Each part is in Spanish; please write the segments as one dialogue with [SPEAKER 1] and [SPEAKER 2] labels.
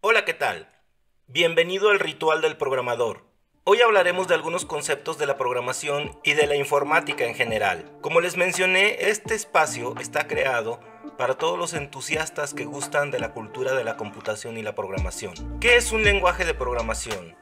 [SPEAKER 1] Hola, ¿qué tal? Bienvenido al Ritual del Programador. Hoy hablaremos de algunos conceptos de la programación y de la informática en general. Como les mencioné, este espacio está creado para todos los entusiastas que gustan de la cultura de la computación y la programación. ¿Qué es un lenguaje de programación?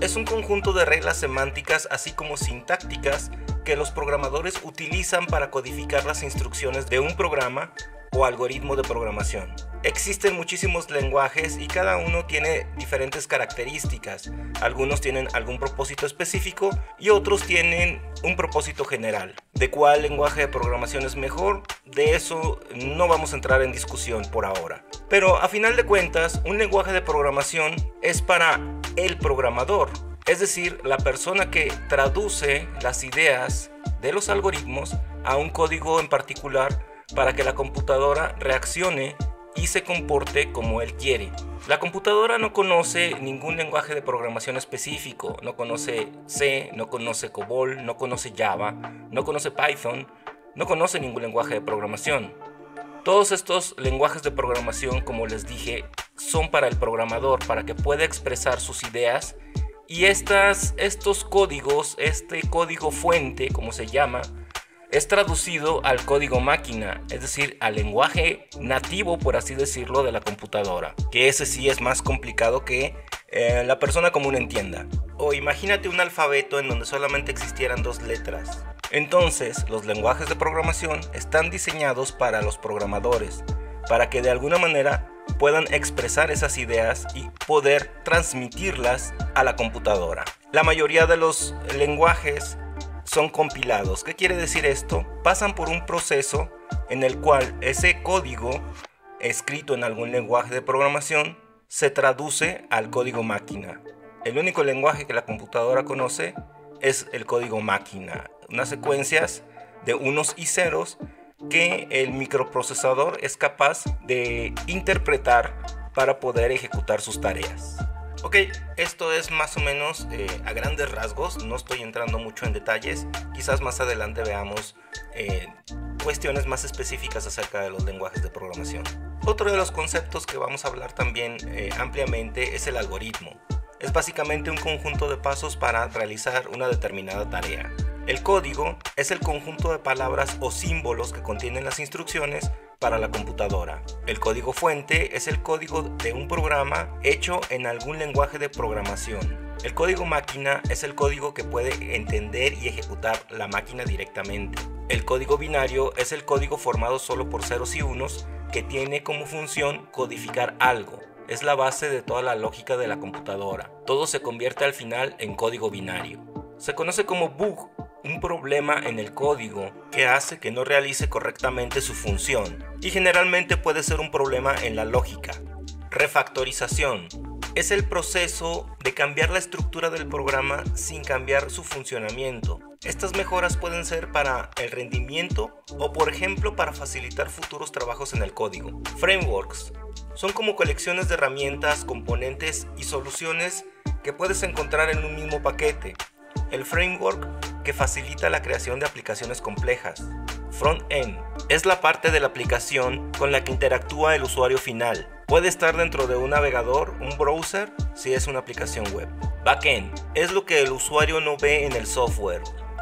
[SPEAKER 1] Es un conjunto de reglas semánticas así como sintácticas que los programadores utilizan para codificar las instrucciones de un programa o algoritmo de programación. Existen muchísimos lenguajes y cada uno tiene diferentes características. Algunos tienen algún propósito específico y otros tienen un propósito general. ¿De cuál lenguaje de programación es mejor? De eso no vamos a entrar en discusión por ahora. Pero a final de cuentas, un lenguaje de programación es para el programador, es decir, la persona que traduce las ideas de los algoritmos a un código en particular para que la computadora reaccione y se comporte como él quiere. La computadora no conoce ningún lenguaje de programación específico, no conoce C, no conoce COBOL, no conoce Java, no conoce Python, no conoce ningún lenguaje de programación. Todos estos lenguajes de programación, como les dije, son para el programador, para que pueda expresar sus ideas, y estos códigos, este código fuente, como se llama, es traducido al código máquina, es decir, al lenguaje nativo, por así decirlo, de la computadora, que ese sí es más complicado que la persona común entienda. O imagínate un alfabeto en donde solamente existieran 2 letras. Entonces, los lenguajes de programación están diseñados para los programadores, para que de alguna manera puedan expresar esas ideas y poder transmitirlas a la computadora. La mayoría de los lenguajes son compilados. ¿Qué quiere decir esto? Pasan por un proceso en el cual ese código escrito en algún lenguaje de programación se traduce al código máquina. El único lenguaje que la computadora conoce es el código máquina, unas secuencias de unos y ceros que el microprocesador es capaz de interpretar para poder ejecutar sus tareas. Ok, esto es más o menos a grandes rasgos, no estoy entrando mucho en detalles, quizás más adelante veamos cuestiones más específicas acerca de los lenguajes de programación. Otro de los conceptos que vamos a hablar también ampliamente es el algoritmo. Es básicamente un conjunto de pasos para realizar una determinada tarea. El código es el conjunto de palabras o símbolos que contienen las instrucciones para la computadora. El código fuente es el código de un programa hecho en algún lenguaje de programación. El código máquina es el código que puede entender y ejecutar la máquina directamente. El código binario es el código formado solo por ceros y unos que tiene como función codificar algo. Es la base de toda la lógica de la computadora. Todo se convierte al final en código binario. Se conoce como bug, un problema en el código que hace que no realice correctamente su función, y generalmente puede ser un problema en la lógica. Refactorización es el proceso de cambiar la estructura del programa sin cambiar su funcionamiento. Estas mejoras pueden ser para el rendimiento o, por ejemplo, para facilitar futuros trabajos en el código. Frameworks son como colecciones de herramientas, componentes y soluciones que puedes encontrar en un mismo paquete. El framework que facilita la creación de aplicaciones complejas. Front-end es la parte de la aplicación con la que interactúa el usuario final. Puede estar dentro de un navegador, un browser, si es una aplicación web. Back-end es lo que el usuario no ve en el software,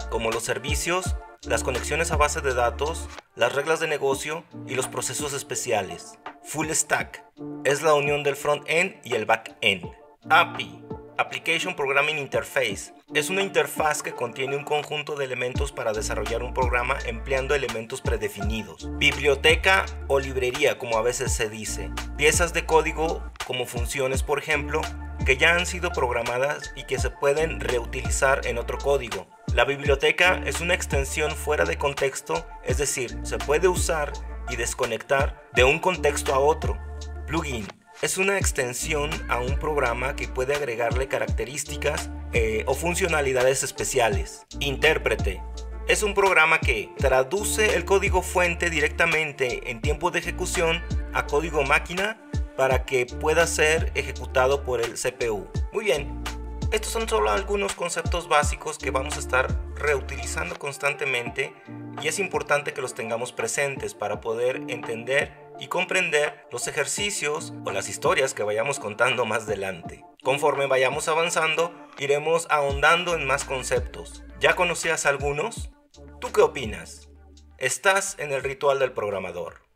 [SPEAKER 1] como los servicios, las conexiones a base de datos, las reglas de negocio y los procesos especiales. Full Stack es la unión del front-end y el back-end. API, Application Programming Interface, es una interfaz que contiene un conjunto de elementos para desarrollar un programa empleando elementos predefinidos. Biblioteca o librería, como a veces se dice. Piezas de código como funciones, por ejemplo, que ya han sido programadas y que se pueden reutilizar en otro código. La biblioteca es una extensión fuera de contexto, es decir, se puede usar y desconectar de un contexto a otro. Plugin es una extensión a un programa que puede agregarle características o funcionalidades especiales. Intérprete es un programa que traduce el código fuente directamente en tiempo de ejecución a código máquina para que pueda ser ejecutado por el CPU. Muy bien, estos son solo algunos conceptos básicos que vamos a estar reutilizando constantemente y es importante que los tengamos presentes para poder entender y comprender los ejercicios o las historias que vayamos contando más adelante. Conforme vayamos avanzando, iremos ahondando en más conceptos. ¿Ya conocías algunos? ¿Tú qué opinas? Estás en el ritual del programador.